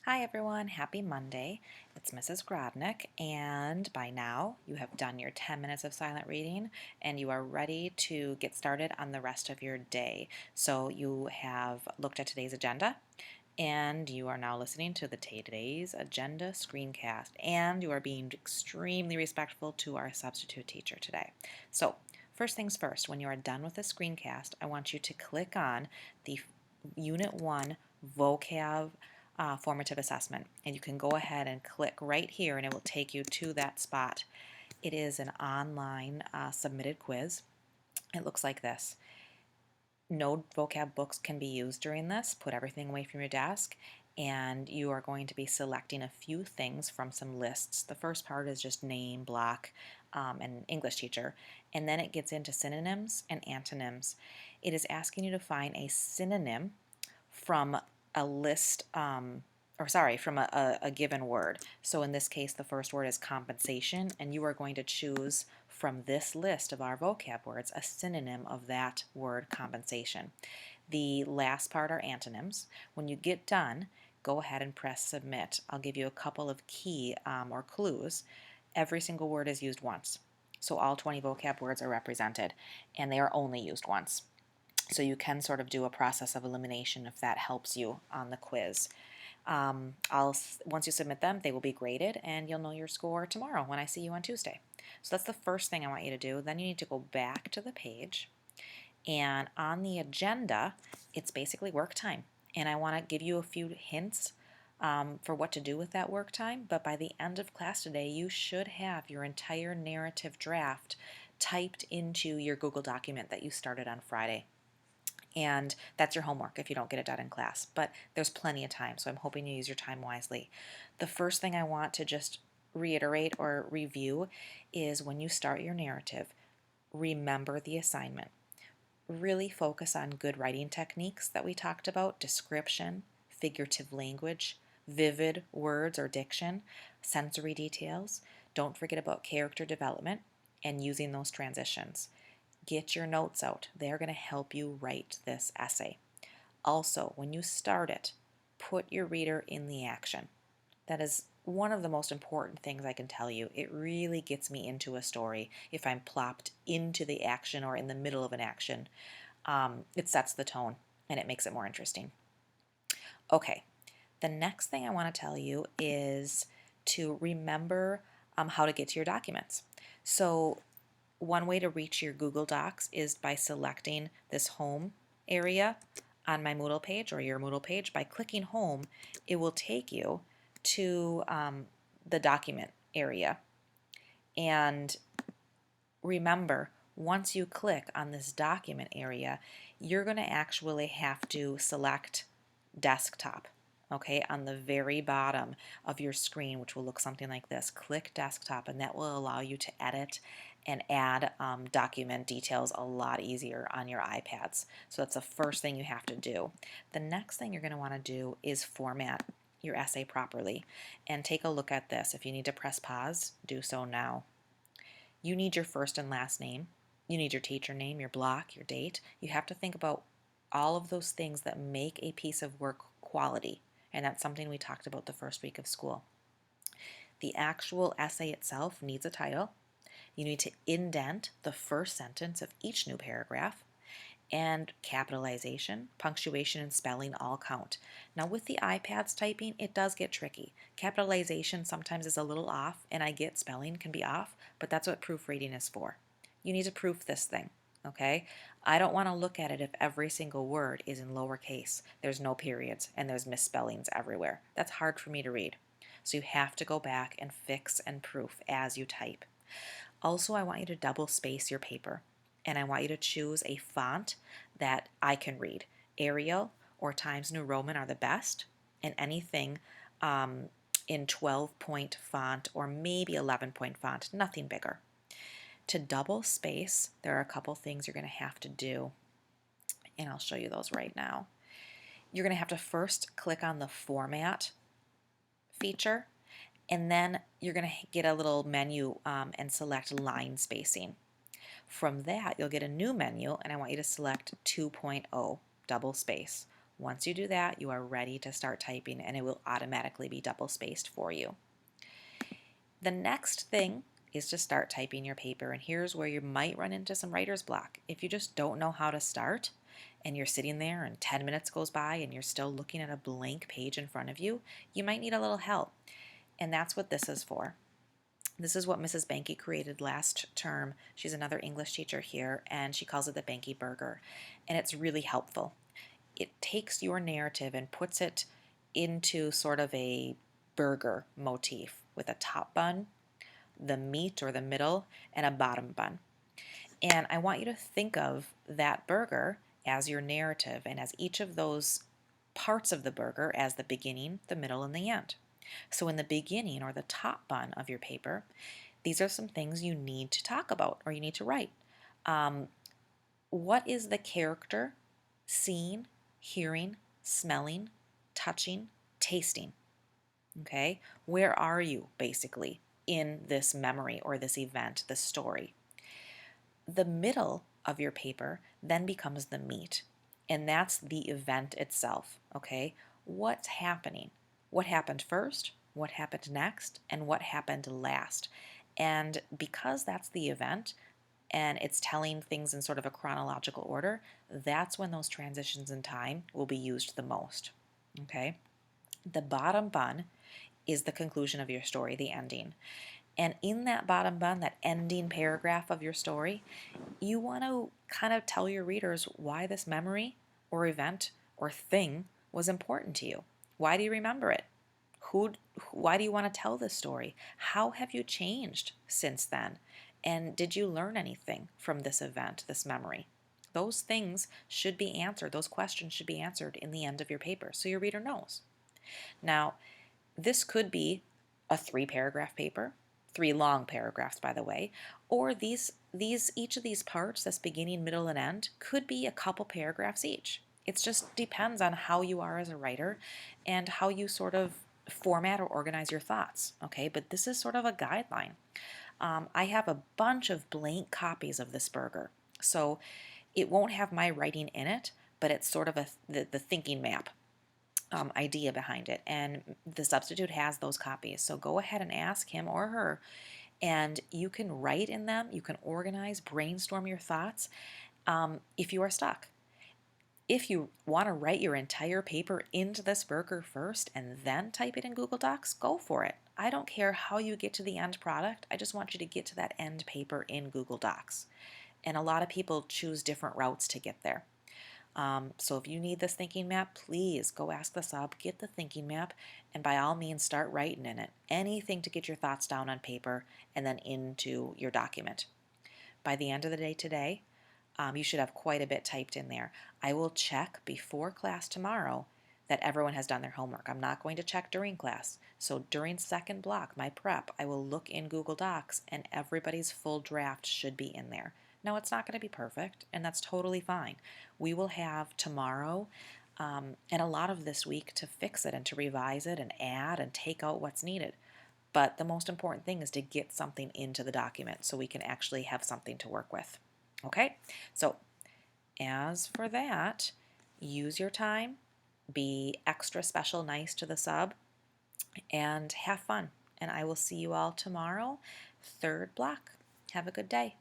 Hi everyone, happy Monday. It's Mrs. Grodnick, and by now you have done your 10 minutes of silent reading and you are ready to get started on the rest of your day. So you have looked at today's agenda and you are now listening to the today's agenda screencast, and you are being extremely respectful to our substitute teacher today. So first things first, when you are done with the screencast, I want you to click on the Unit 1 vocab formative assessment, and you can go ahead and click right here and it will take you to that spot. It is an online submitted quiz. It looks like this. No vocab books can be used during this. Put everything away from your desk, and you are going to be selecting a few things from some lists. The first part is just name, block, and English teacher, and then it gets into synonyms and antonyms. It is asking you to find a synonym from a list, from a given word. So in this case, the first word is compensation, and you are going to choose from this list of our vocab words a synonym of that word, compensation. The last part are antonyms. When you get done, go ahead and press submit. I'll give you a couple of key or clues. Every single word is used once. So all 20 vocab words are represented, and they are only used once. So you can sort of do a process of elimination if that helps you on the quiz. Once you submit them, they will be graded, and you'll know your score tomorrow when I see you on Tuesday. So that's the first thing I want you to do. Then you need to go back to the page, and on the agenda, it's basically work time. And I want to give you a few hints for what to do with that work time, but by the end of class today, you should have your entire narrative draft typed into your Google document that you started on Friday. And that's your homework if you don't get it done in class. But there's plenty of time, so I'm hoping you use your time wisely. The first thing I want to just reiterate or review is when you start your narrative, remember the assignment. Really focus on good writing techniques that we talked about: description, figurative language, vivid words or diction, sensory details. Don't forget about character development and using those transitions. Get your notes out. They're going to help you write this essay. Also, when you start it, put your reader in the action. That is one of the most important things I can tell you. It really gets me into a story if I'm plopped into the action or in the middle of an action. It sets the tone and it makes it more interesting. Okay, the next thing I want to tell you is to remember how to get to your documents. So one way to reach your Google Docs is by selecting this home area on my Moodle page or your Moodle page. By clicking home, it will take you to the document area. And remember, once you click on this document area, you're going to actually have to select desktop. Okay, on the very bottom of your screen, which will look something like this. Click desktop, and that will allow you to edit and add document details a lot easier on your iPads. So that's the first thing you have to do. The next thing you're going to want to do is format your essay properly. And take a look at this. If you need to press pause, do so now. You need your first and last name. You need your teacher name, your block, your date. You have to think about all of those things that make a piece of work quality. And that's something we talked about the first week of school. The actual essay itself needs a title. You need to indent the first sentence of each new paragraph, and capitalization, punctuation, and spelling all count. Now with the iPads typing, it does get tricky. Capitalization sometimes is a little off, and I get spelling can be off, but that's what proofreading is for. You need to proof this thing. Okay, I don't want to look at it if every single word is in lowercase, there's no periods, and there's misspellings everywhere. That's hard for me to read. So you have to go back and fix and proof as you type. Also, I want you to double space your paper, and I want you to choose a font that I can read. Arial or Times New Roman are the best, and anything in 12-point font or maybe 11-point font, nothing bigger. To double space, there are a couple things you're going to have to do, and I'll show you those right now. You're going to have to first click on the Format feature, and then you're going to get a little menu and select line spacing. From that, you'll get a new menu, and I want you to select 2.0, double space. Once you do that, you are ready to start typing, and it will automatically be double spaced for you. The next thing is to start typing your paper, and here's where you might run into some writer's block. If you just don't know how to start and you're sitting there and 10 minutes goes by and you're still looking at a blank page in front of you, you might need a little help. And that's what this is for. This is what Mrs. Banky created last term. She's another English teacher here, and she calls it the Banky Burger. And it's really helpful. It takes your narrative and puts it into sort of a burger motif with a top bun, the meat or the middle, and a bottom bun. And I want you to think of that burger as your narrative and as each of those parts of the burger as the beginning, the middle, and the end. So in the beginning or the top bun of your paper, these are some things you need to talk about or you need to write. What is the character seeing, hearing, smelling, touching, tasting? Okay, where are you basically in this memory or this event, this story? The middle of your paper then becomes the meat, and that's the event itself. Okay, what's happening? What happened first, what happened next, and what happened last. And because that's the event and it's telling things in sort of a chronological order, that's when those transitions in time will be used the most. Okay? The bottom bun is the conclusion of your story, the ending. And in that bottom bun, that ending paragraph of your story, you want to kind of tell your readers why this memory or event or thing was important to you. Why do you remember it? Why do you want to tell this story? How have you changed since then? And did you learn anything from this event, this memory? Those things should be answered. Those questions should be answered in the end of your paper so your reader knows. Now, this could be a 3-paragraph paper, 3 long paragraphs, by the way, or each of these parts, this beginning, middle, and end, could be a couple paragraphs each. It just depends on how you are as a writer and how you sort of format or organize your thoughts, okay? But this is sort of a guideline. I have a bunch of blank copies of this burger, so it won't have my writing in it, but it's sort of the thinking map idea behind it, and the substitute has those copies. So go ahead and ask him or her, and you can write in them, you can organize, brainstorm your thoughts if you are stuck. If you want to write your entire paper into this burger first and then type it in Google Docs, go for it. I don't care how you get to the end product. I just want you to get to that end paper in Google Docs. And a lot of people choose different routes to get there. So if you need this thinking map, please go ask the sub, get the thinking map, and by all means start writing in it. Anything to get your thoughts down on paper and then into your document. By the end of the day today, you should have quite a bit typed in there. I will check before class tomorrow that everyone has done their homework. I'm not going to check during class. So during second block, my prep, I will look in Google Docs and everybody's full draft should be in there. Now, it's not going to be perfect, and that's totally fine. We will have tomorrow and a lot of this week to fix it and to revise it and add and take out what's needed. But the most important thing is to get something into the document so we can actually have something to work with. Okay, so as for that, use your time, be extra special nice to the sub, and have fun. And I will see you all tomorrow, third block. Have a good day.